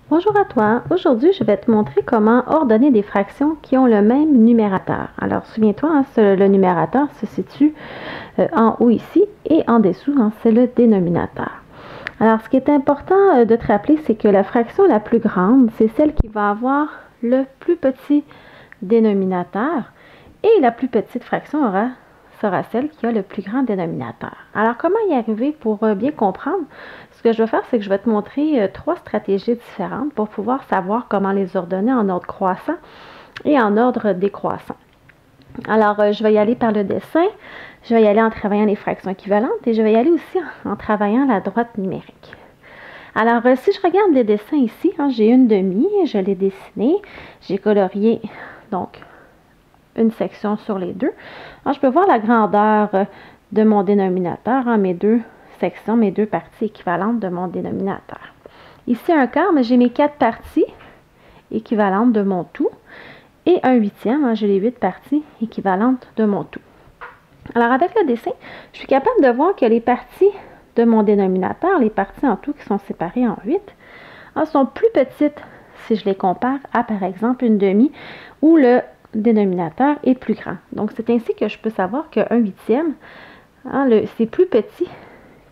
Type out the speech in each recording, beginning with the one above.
Bonjour à toi. Aujourd'hui, je vais te montrer comment ordonner des fractions qui ont le même numérateur. Alors, souviens-toi, le numérateur se situe en haut ici et en dessous, c'est le dénominateur. Alors, ce qui est important de te rappeler, c'est que la fraction la plus grande, c'est celle qui va avoir le plus petit dénominateur et la plus petite fraction sera celle qui a le plus grand dénominateur. Alors, comment y arriver pour bien comprendre? Ce que je vais faire, c'est que je vais te montrer trois stratégies différentes pour pouvoir savoir comment les ordonner en ordre croissant et en ordre décroissant. Alors, je vais y aller par le dessin, je vais y aller en travaillant les fractions équivalentes et je vais y aller aussi en travaillant la droite numérique. Alors, si je regarde les dessins ici, j'ai une demi, je l'ai dessinée, j'ai colorié donc une section sur les deux. Alors, je peux voir la grandeur de mon dénominateur, mes deux sections, mes deux parties équivalentes de mon dénominateur. Ici, un quart, mais j'ai mes 4 parties équivalentes de mon tout. Et un huitième, j'ai les 8 parties équivalentes de mon tout. Alors, avec le dessin, je suis capable de voir que les parties de mon dénominateur, les parties en tout qui sont séparées en 8, sont plus petites si je les compare à, par exemple, une demi où le dénominateur est plus grand. Donc, c'est ainsi que je peux savoir qu'un huitième, c'est plus petit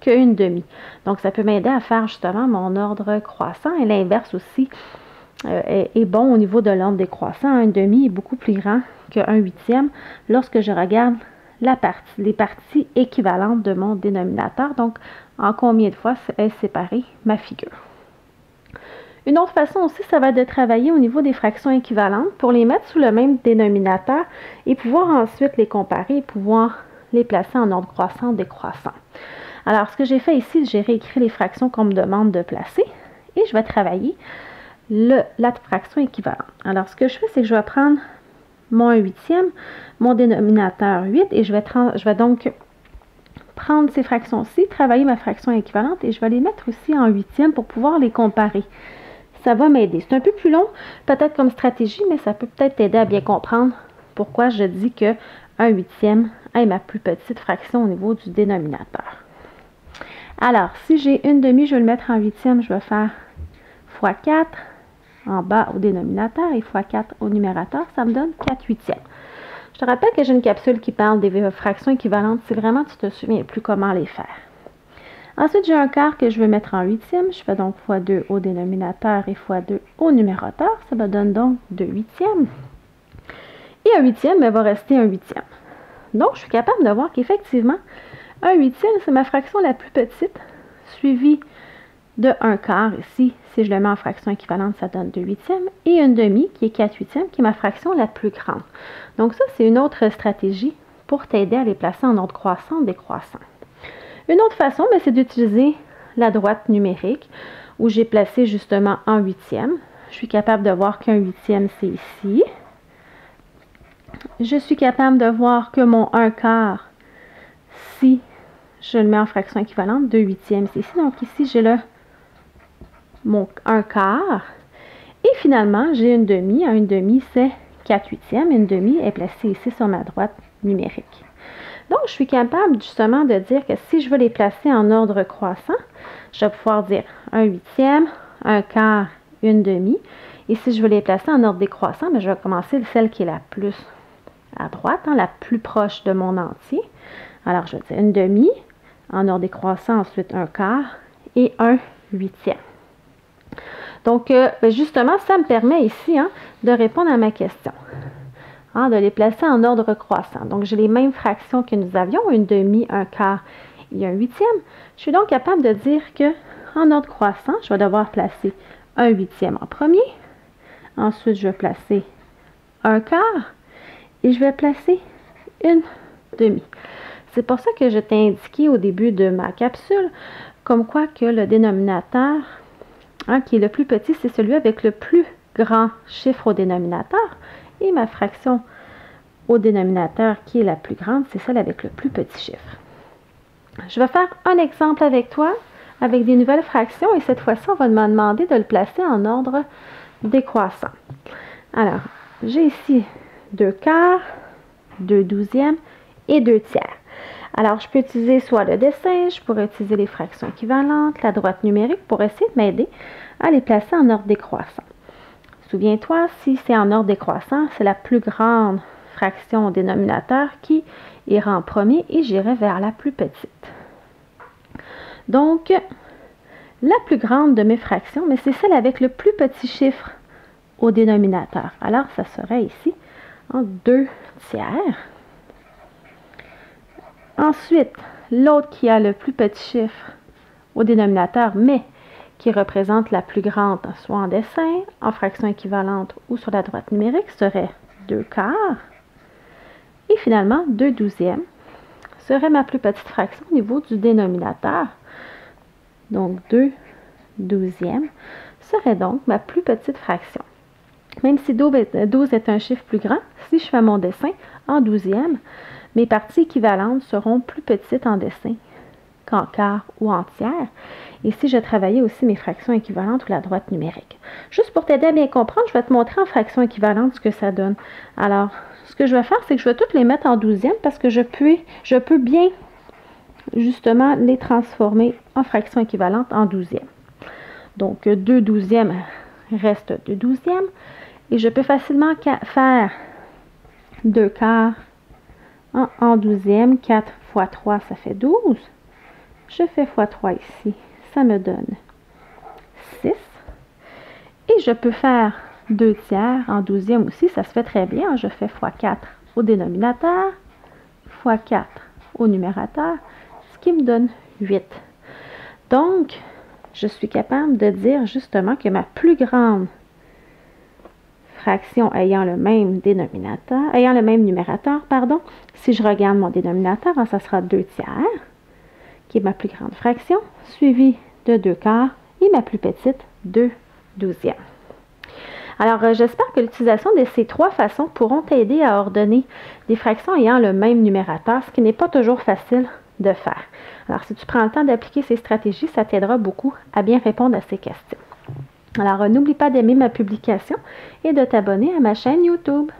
qu'une demi. Donc, ça peut m'aider à faire justement mon ordre croissant et l'inverse aussi est bon au niveau de l'ordre décroissant. Un demi est beaucoup plus grand qu'un huitième lorsque je regarde les parties équivalentes de mon dénominateur. Donc, en combien de fois est séparée ma figure. Une autre façon aussi, ça va être de travailler au niveau des fractions équivalentes pour les mettre sous le même dénominateur et pouvoir ensuite les comparer et pouvoir les placer en ordre croissant ou décroissant. Alors, ce que j'ai fait ici, j'ai réécrit les fractions qu'on me demande de placer et je vais travailler la fraction équivalente. Alors, ce que je fais, c'est que je vais prendre mon 1 huitième, mon dénominateur 8 et je vais donc prendre ces fractions-ci, travailler ma fraction équivalente et je vais les mettre aussi en huitième pour pouvoir les comparer. Ça va m'aider. C'est un peu plus long, peut-être comme stratégie, mais ça peut peut-être t'aider à bien comprendre pourquoi je dis que 1 huitième est ma plus petite fraction au niveau du dénominateur. Alors, si j'ai une demi, je vais le mettre en huitième, je vais faire fois 4 en bas au dénominateur et fois 4 au numérateur, ça me donne 4 huitièmes. Je te rappelle que j'ai une capsule qui parle des fractions équivalentes si vraiment tu ne te souviens plus comment les faire. Ensuite, j'ai un quart que je veux mettre en huitième. Je fais donc fois 2 au dénominateur et fois 2 au numérateur. Ça me donne donc 2 huitièmes. Et un huitième va rester un huitième. Donc, je suis capable de voir qu'effectivement, un huitième, c'est ma fraction la plus petite, suivie de un quart ici. Si je le mets en fraction équivalente, ça donne 2 huitièmes. Et une demi, qui est 4 huitièmes, qui est ma fraction la plus grande. Donc, ça, c'est une autre stratégie pour t'aider à les placer en ordre croissant ou décroissant. Une autre façon, c'est d'utiliser la droite numérique où j'ai placé justement un huitième. Je suis capable de voir qu'un huitième, c'est ici. Je suis capable de voir que mon 1 quart, si je le mets en fraction équivalente, 2 huitièmes, c'est ici. Donc ici, j'ai mon 1 quart. Et finalement, j'ai une demi. Une demi, c'est 4 huitièmes. Une demi est placée ici sur ma droite numérique. Donc, je suis capable justement de dire que si je veux les placer en ordre croissant, je vais pouvoir dire un huitième, un quart, une demi. Et si je veux les placer en ordre décroissant, je vais commencer de celle qui est la plus à droite, la plus proche de mon entier. Alors, je vais dire une demi, en ordre décroissant, ensuite un quart et un huitième. Donc, justement, ça me permet ici de répondre à ma question. De les placer en ordre croissant. Donc, j'ai les mêmes fractions que nous avions, une demi, un quart et un huitième. Je suis donc capable de dire que en ordre croissant, je vais devoir placer un huitième en premier. Ensuite, je vais placer un quart et je vais placer une demi. C'est pour ça que je t'ai indiqué au début de ma capsule, comme quoi que le dénominateur, qui est le plus petit, c'est celui avec le plus grand chiffre au dénominateur. Et ma fraction au dénominateur qui est la plus grande, c'est celle avec le plus petit chiffre. Je vais faire un exemple avec toi, avec des nouvelles fractions, et cette fois-ci, on va me demander de le placer en ordre décroissant. Alors, j'ai ici 2 quarts, 2 douzièmes et 2 tiers. Alors, je peux utiliser soit le dessin, je pourrais utiliser les fractions équivalentes, la droite numérique pour essayer de m'aider à les placer en ordre décroissant. Souviens-toi, si c'est en ordre décroissant, c'est la plus grande fraction au dénominateur qui ira en premier et j'irai vers la plus petite. Donc, la plus grande de mes fractions, mais c'est celle avec le plus petit chiffre au dénominateur. Alors, ça serait ici en 2 tiers. Ensuite, l'autre qui a le plus petit chiffre au dénominateur, mais qui représente la plus grande, soit en dessin, en fraction équivalente ou sur la droite numérique, serait 2 quarts. Et finalement, 2 douzièmes serait ma plus petite fraction au niveau du dénominateur. Donc, 2 douzièmes serait donc ma plus petite fraction. Même si 12 est un chiffre plus grand, si je fais mon dessin en douzièmes, mes parties équivalentes seront plus petites en dessin qu'en quart ou en tiers. Et si je travaillais aussi mes fractions équivalentes ou la droite numérique. Juste pour t'aider à bien comprendre, je vais te montrer en fractions équivalentes ce que ça donne. Alors, ce que je vais faire, c'est que je vais toutes les mettre en douzièmes parce que je peux bien, justement, les transformer en fractions équivalentes en douzièmes. Donc, 2 douzièmes reste 2 douzièmes. Et je peux facilement faire 2 quarts en douzièmes. 4 fois 3, ça fait 12. Je fais fois 3 ici. Ça me donne 6. Et je peux faire 2 tiers en douzième aussi. Ça se fait très bien. Je fais fois 4 au dénominateur, fois 4 au numérateur, ce qui me donne 8. Donc, je suis capable de dire justement que ma plus grande fraction ayant le même numérateur, si je regarde mon dénominateur, ça sera 2 tiers, qui est ma plus grande fraction, suivi de 2 quarts et ma plus petite, 2 douzièmes. Alors, j'espère que l'utilisation de ces 3 façons pourront t'aider à ordonner des fractions ayant le même numérateur, ce qui n'est pas toujours facile de faire. Alors, si tu prends le temps d'appliquer ces stratégies, ça t'aidera beaucoup à bien répondre à ces questions. Alors, n'oublie pas d'aimer ma publication et de t'abonner à ma chaîne YouTube.